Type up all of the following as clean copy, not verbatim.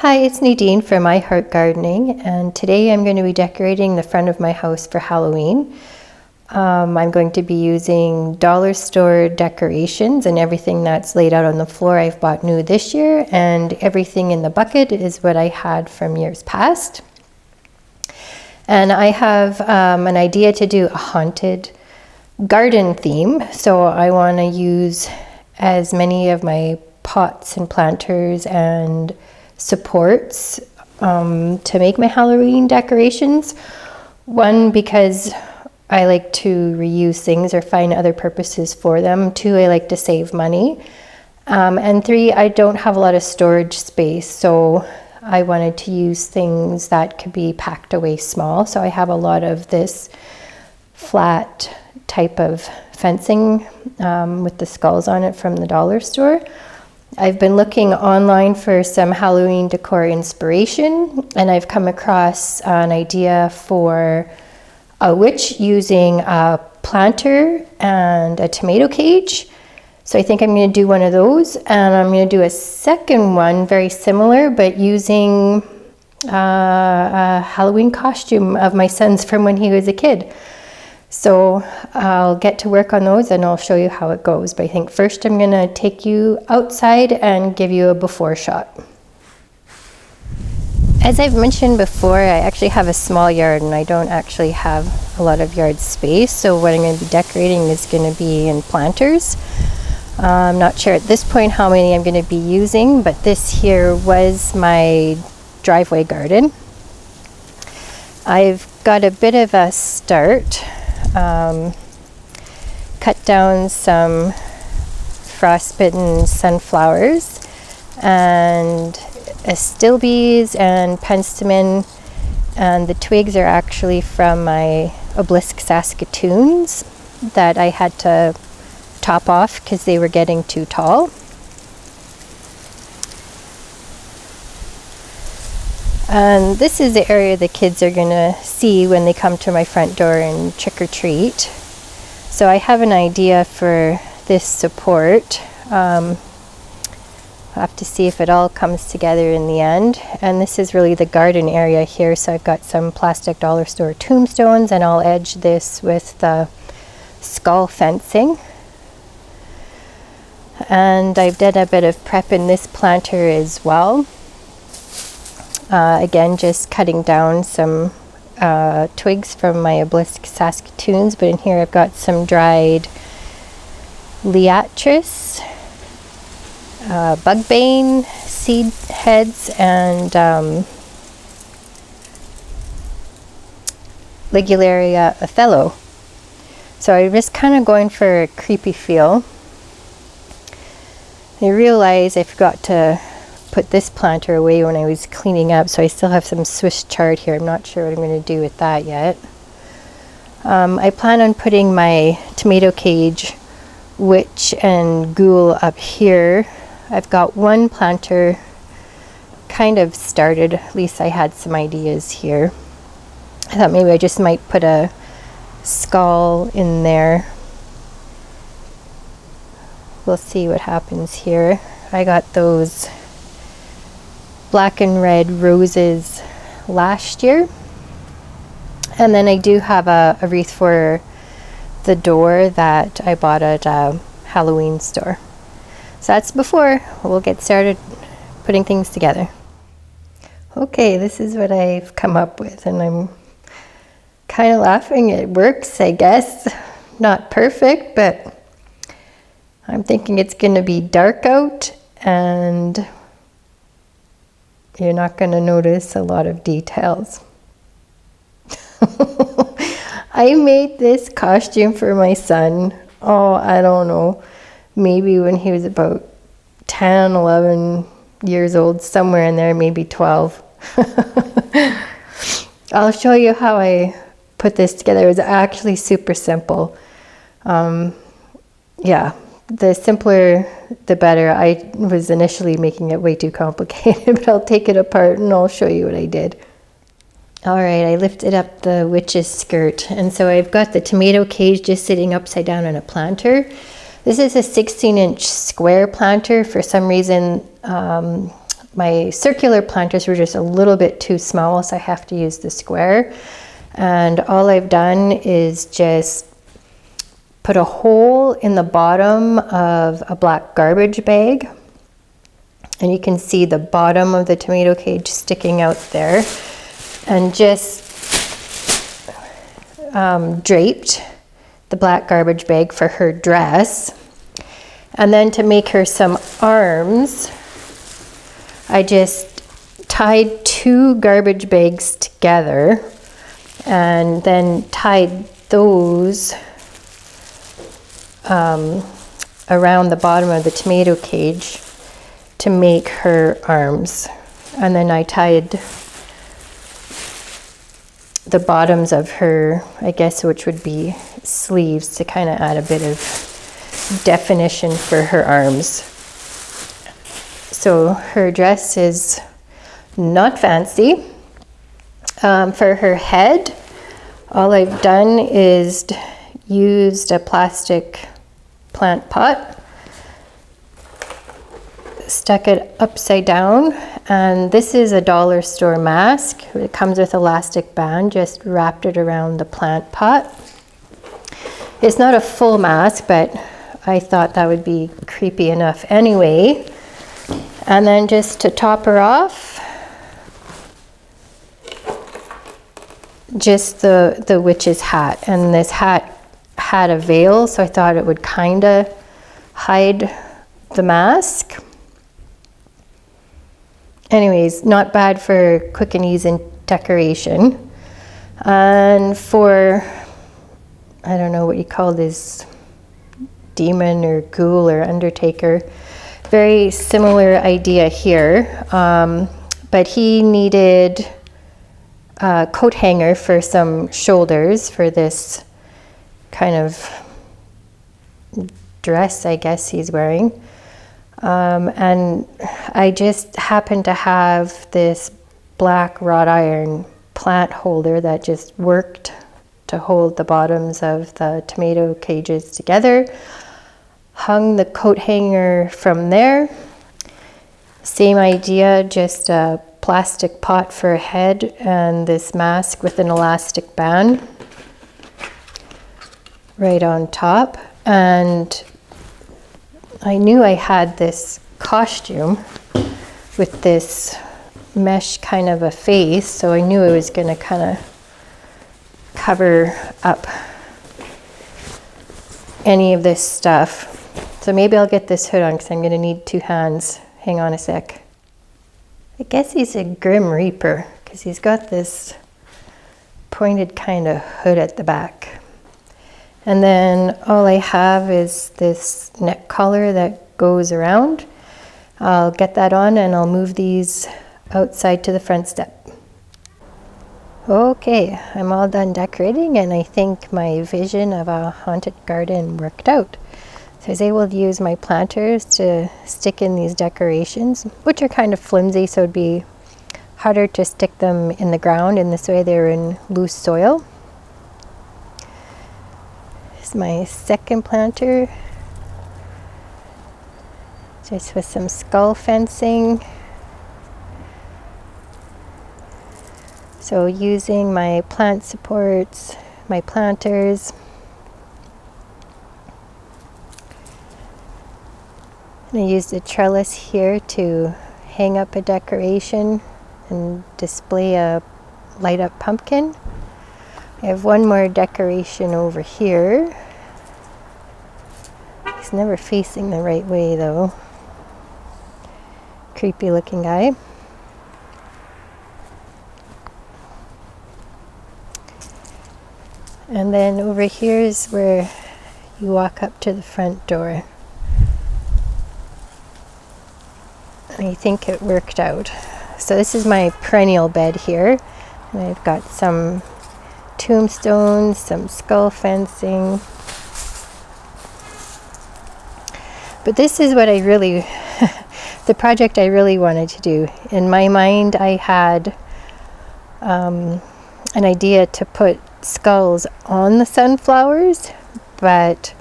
Hi, it's Nadine from My Heart Gardening, and today I'm going to be decorating the front of my house for Halloween. I'm going to be using dollar store decorations, and everything that's laid out on the floor I've bought new this year, and everything in the bucket is what I had from years past. And I have an idea to do a haunted garden theme, so I want to use as many of my pots and planters and supports to make my Halloween decorations. One, because I like to reuse things or find other purposes for them. Two, I like to save money. And three, I don't have a lot of storage space, so I wanted to use things that could be packed away small. So I have a lot of this flat type of fencing with the skulls on it from the dollar store. I've been looking online for some Halloween decor inspiration, and I've come across an idea for a witch using a planter and a tomato cage. So I think I'm going to do one of those, and I'm going to do a second one very similar, but using a Halloween costume of my son's from when he was a kid. So I'll get to work on those and I'll show you how it goes. But I think first I'm going to take you outside and give you a before shot. As I've mentioned before, I actually have a small yard and I don't actually have a lot of yard space. So what I'm going to be decorating is going to be in planters. I'm not sure at this point how many I'm going to be using, but this here was my driveway garden. I've got a bit of a start. Cut down some frostbitten sunflowers and astilbes and penstemon, and the twigs are actually from my obelisk saskatoons that I had to top off because they were getting too tall. And this is the area the kids are going to see when they come to my front door and trick or treat. So I have an idea for this support. I'll have to see if it all comes together in the end. And this is really the garden area here. So I've got some plastic dollar store tombstones, and I'll edge this with the skull fencing. And I've done a bit of prep in this planter as well. Again, just cutting down some twigs from my obelisk saskatoons, but in here I've got some dried liatris, bugbane seed heads, and Ligularia Othello. So I'm just kind of going for a creepy feel. I realize I forgot to put this planter away when I was cleaning up, so I still have some Swiss chard here. I'm not sure what I'm going to do with that yet. I plan on putting my tomato cage, witch, and ghoul up here. I've got one planter kind of started, at least I had some ideas here. I thought maybe I just might put a skull in there. We'll see what happens here. I got those black and red roses last year, and then I do have a wreath for the door that I bought at a Halloween store. So that's before. We'll get started putting things together. Okay, this is what I've come up with, and I'm kind of laughing. It works, I guess. Not perfect, but I'm thinking it's going to be dark out, and you're not going to notice a lot of details. I made this costume for my son, I don't know, maybe when he was about 10, 11 years old, somewhere in there, maybe 12. I'll show you how I put this together. It was actually super simple. Yeah. The simpler, the better. I was initially making it way too complicated, but I'll take it apart and I'll show you what I did. All right, I lifted up the witch's skirt, and so I've got the tomato cage just sitting upside down on a planter. This is a 16-inch square planter. For some reason, my circular planters were just a little bit too small, so I have to use the square. And all I've done is just put a hole in the bottom of a black garbage bag. And you can see the bottom of the tomato cage sticking out there. And just draped the black garbage bag for her dress. And then to make her some arms, I just tied 2 garbage bags together and then tied those around the bottom of the tomato cage to make her arms. And then I tied the bottoms of her, I guess, which would be sleeves, to kind of add a bit of definition for her arms. So her dress is not fancy. For her head, all I've done is used a plastic plant pot, stuck it upside down, and this is a dollar store mask. It comes with elastic band, just wrapped it around the plant pot. It's not a full mask, but I thought that would be creepy enough anyway. And then just to top her off, just the witch's hat. And this hat had a veil, so I thought it would kind of hide the mask. Anyways, not bad for quick and easy decoration. And for, I don't know what you call this, demon or ghoul or undertaker, very similar idea here. But he needed a coat hanger for some shoulders for this kind of dress, I guess he's wearing. And I just happened to have this black wrought iron plant holder that just worked to hold the bottoms of the tomato cages together. Hung the coat hanger from there. Same idea, just a plastic pot for a head and this mask with an elastic band right on top. And I knew I had this costume with this mesh kind of a face, so I knew I was going to kind of cover up any of this stuff. So maybe I'll get this hood on because I'm going to need 2 hands. Hang on a sec. I guess he's a Grim Reaper because he's got this pointed kind of hood at the back. And then all I have is this neck collar that goes around. I'll get that on and I'll move these outside to the front step. Okay, I'm all done decorating and I think my vision of a haunted garden worked out. So I was able to use my planters to stick in these decorations, which are kind of flimsy, so it'd be harder to stick them in the ground. In this way they're in loose soil. This is my second planter, just with some skull fencing. So using my plant supports, my planters. And I used a trellis here to hang up a decoration and display a light up pumpkin. I have one more decoration over here. He's never facing the right way though. Creepy looking guy. And then over here is where you walk up to the front door. And I think it worked out. So this is my perennial bed here. And I've got some tombstones, some skull fencing. But this is what I really, the project I really wanted to do. In my mind, I had an idea to put skulls on the sunflowers, but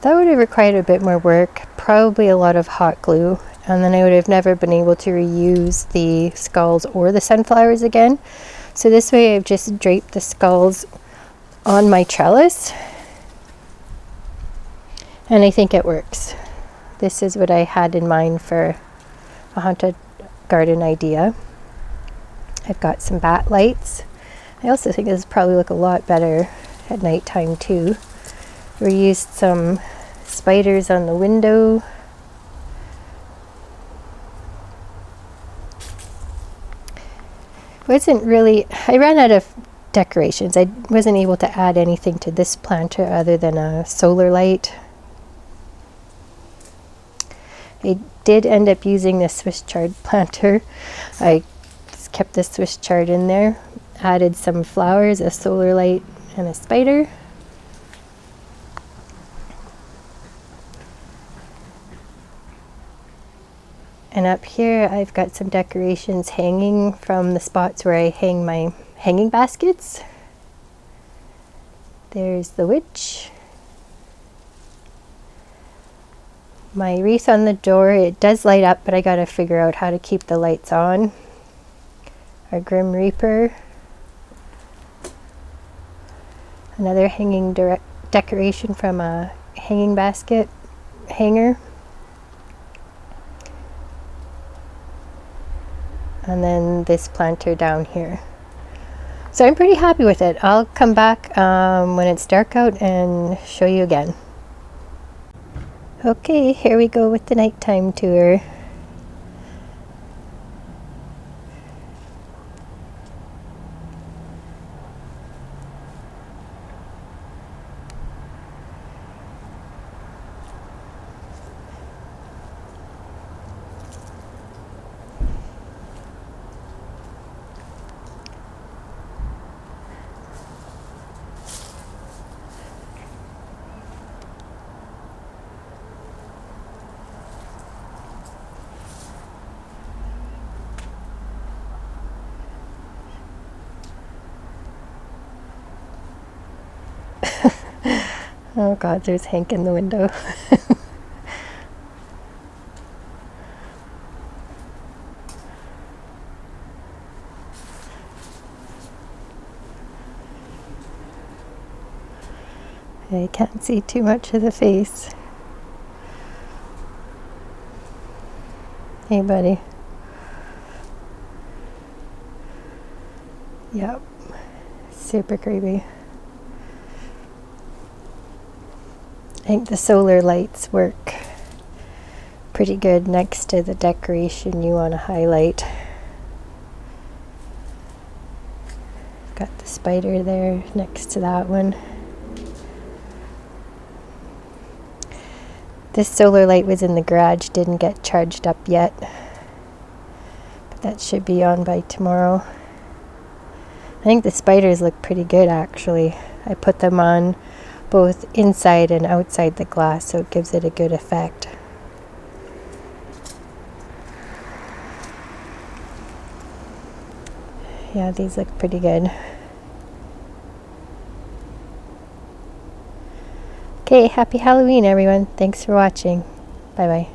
that would have required a bit more work, probably a lot of hot glue, and then I would have never been able to reuse the skulls or the sunflowers again. So this way I've just draped the skulls on my trellis, and I think it works. This is what I had in mind for a haunted garden idea. I've got some bat lights. I also think this would probably look a lot better at nighttime too. We used some spiders on the window. I ran out of decorations. I wasn't able to add anything to this planter other than a solar light. I did end up using the Swiss chard planter. I just kept the Swiss chard in there, added some flowers, a solar light, and a spider. And up here I've got some decorations hanging from the spots where I hang my hanging baskets. There's the witch. My wreath on the door, it does light up, but I gotta figure out how to keep the lights on. Our Grim Reaper. Another hanging decoration from a hanging basket hanger. And then this planter down here. So I'm pretty happy with it. I'll come back when it's dark out and show you again. Okay, here we go with the nighttime tour. Oh God, there's Hank in the window. I can't see too much of the face. Hey buddy. Yep, super creepy. I think the solar lights work pretty good next to the decoration you want to highlight. Got the spider there next to that one. This solar light was in the garage, didn't get charged up yet, but that should be on by tomorrow. I think the spiders look pretty good actually. I put them on both inside and outside the glass, so it gives it a good effect. Yeah, these look pretty good. Okay, happy Halloween everyone. Thanks for watching. Bye bye.